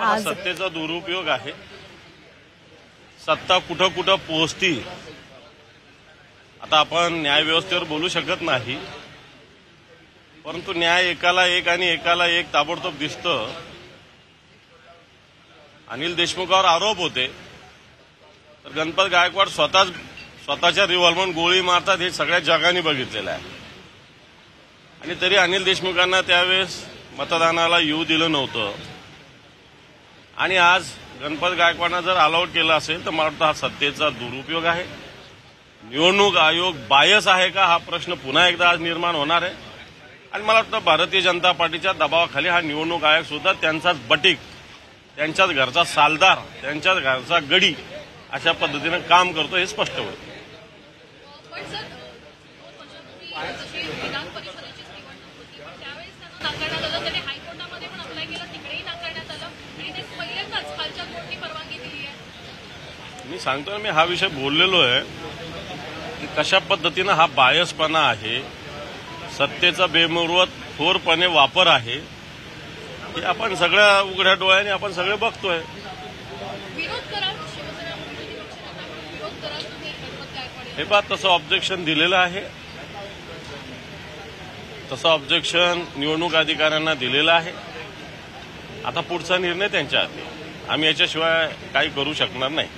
आज सत्तेचा दुरुपयोग आहे। सत्ता कुठं कुठं पोहोचती आता आपण न्यायव्यवस्थेवर बोलू शकत नाही, परंतु न्याय एकाला एक आणि एकाला एक ताबडतोब दिसतं। अनिल देशमुखावर आरोप होते तर गणपत गायकवाड स्वतःच्या रिव्हॉल्वर गोळी मारतात हे सगळ्या जगाने बघितलेलं आहे। आणि तरी अनिल देशमुखांना त्यावेळेस मतदानाला येऊ दिलं नव्हतं आणि आज गणपत गायकवाडांना जर अलाउड केलं असेल तर मला वाटतं हा सत्तेचा दुरुपयोग आहे। निवडणूक आयोग बायस आहे का हा प्रश्न पुन्हा एकदा आज निर्माण होणार आहे आणि मला वाटतं भारतीय जनता पार्टीच्या दबावाखाली हा निवडणूक आयोग सुद्धा त्यांचाच बटीक, त्यांच्याच घरचा सालदार, त्यांच्याच घरचा गडी अशा पद्धतीनं काम करतो हे स्पष्ट होतं। मी सांगतो ना, मी हा विषय बोललेलो आहे की कशा पद्धतीनं हा बायसपणा आहे, सत्तेचा बेमुरवत थोरपणे वापर आहे हे आपण सगळ्या उघड्या डोळ्याने आपण सगळे बघतोय। हे बात तसं ऑब्जेक्शन दिलेलं आहे, तसं ऑब्जेक्शन निवडणूक अधिकाऱ्यांना दिलेलं आहे। आता पुढचा निर्णय त्यांच्या हाती, आम्ही याच्याशिवाय काही करू शकणार नाही।